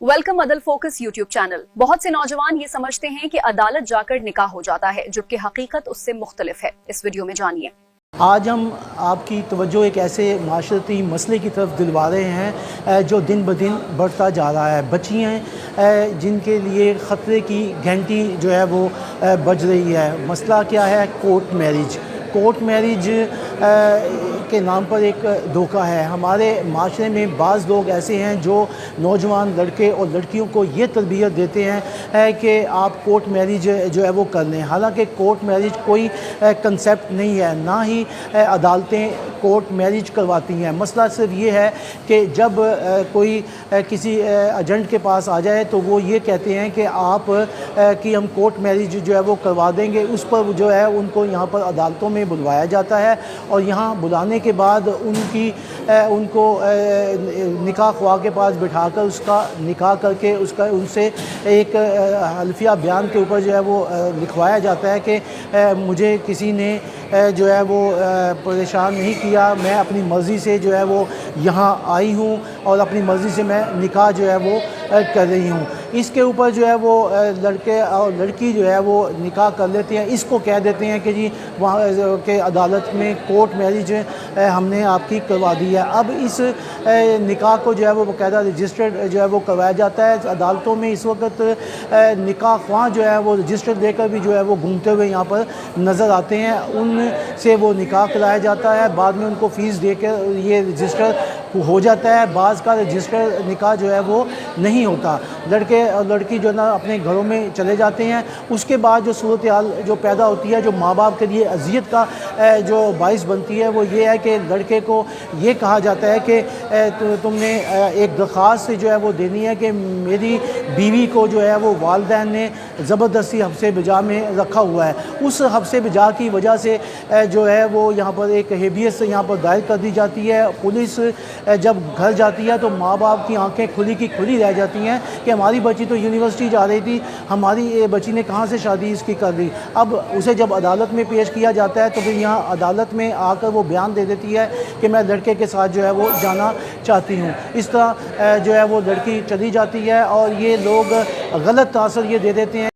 Welcome अदल focus YouTube channel. बहुत से नौजवान ये समझते हैं कि अदालत जाकर निकाह हो जाता है, जबकि हकीकत उससे मुख्तलिफ है। इस वीडियो में जानिए। आज हम आपकी तवज्जो एक ऐसे माशरती मसले की तरफ दिलवा रहे हैं जो दिन ब दिन बढ़ता जा रहा है। बच्चियाँ जिनके लिए ख़तरे की घंटी जो है वो बज रही है। मसला क्या है? Court marriage. कोर्ट मैरिज के नाम पर एक धोखा है। हमारे माशरे में बाज़ लोग ऐसे हैं जो नौजवान लड़के और लड़कियों को ये तरबियत देते हैं कि आप कोर्ट मैरिज जो है वो कर लें। हालांकि कोर्ट मैरिज कोई कंसेप्ट नहीं है, ना ही अदालतें कोर्ट मैरिज करवाती हैं। मसला सिर्फ ये है कि जब कोई किसी एजेंट के पास आ जाए तो वो ये कहते हैं कि आप कि हम कोर्ट मैरिज जो है वो करवा देंगे। उस पर जो है उनको यहाँ पर अदालतों में बुलवाया जाता है और यहाँ बुलाने के बाद उनको निकाह ख्वाह के पास बिठाकर उसका निकाह करके उसका उनसे एक हल्फिया बयान के ऊपर जो है वो लिखवाया जाता है कि मुझे किसी ने जो है वो परेशान नहीं किया, मैं अपनी मर्ज़ी से जो है वो यहाँ आई हूँ और अपनी मर्ज़ी से मैं निकाह जो है वो कर रही हूँ। इसके ऊपर जो है वो लड़के और लड़की जो है वो निकाह कर लेते हैं। इसको कह देते हैं कि जी वहाँ के अदालत में कोर्ट मैरिज हमने आपकी करवा दी है। अब इस निकाह को जो है वो बाकायदा रजिस्टर्ड जो है वो करवाया जाता है। अदालतों में इस वक्त निकाह ख्वाह जो है वो रजिस्टर्ड देकर भी जो है वो घूमते हुए यहाँ पर नज़र आते हैं। उनसे वो निकाह कराया जाता है, बाद में उनको फ़ीस देकर ये रजिस्टर हो जाता है। बाज़ का रजिस्टर निकाह जो है वो नहीं होता। लड़के और लड़की जो ना अपने घरों में चले जाते हैं। उसके बाद जो सूरत हाल जो पैदा होती है, जो माँ बाप के लिए अज़ियत का जो बाइस बनती है, वो ये है कि लड़के को ये कहा जाता है कि तुमने एक दरख्वास्त जो है वो देनी है कि मेरी बीवी को जो है वो वालिदैन ने ज़बरदस्ती हफ्से बिजा में रखा हुआ है। उस हफ्से बिजा की वजह से जो है वो यहाँ पर एक हेबियस यहाँ पर दायर कर दी जाती है। पुलिस जब घर जाती है तो माँ बाप की आंखें खुली की खुली रह जाती हैं कि हमारी बच्ची तो यूनिवर्सिटी जा रही थी, हमारी बच्ची ने कहाँ से शादी इसकी कर ली। अब उसे जब अदालत में पेश किया जाता है तो फिर यहाँ अदालत में आकर वो बयान दे देती है कि मैं लड़के के साथ जो है वो जाना चाहती हूँ। इस तरह जो है वो लड़की चली जाती है और ये लोग गलत तासर ये दे देते हैं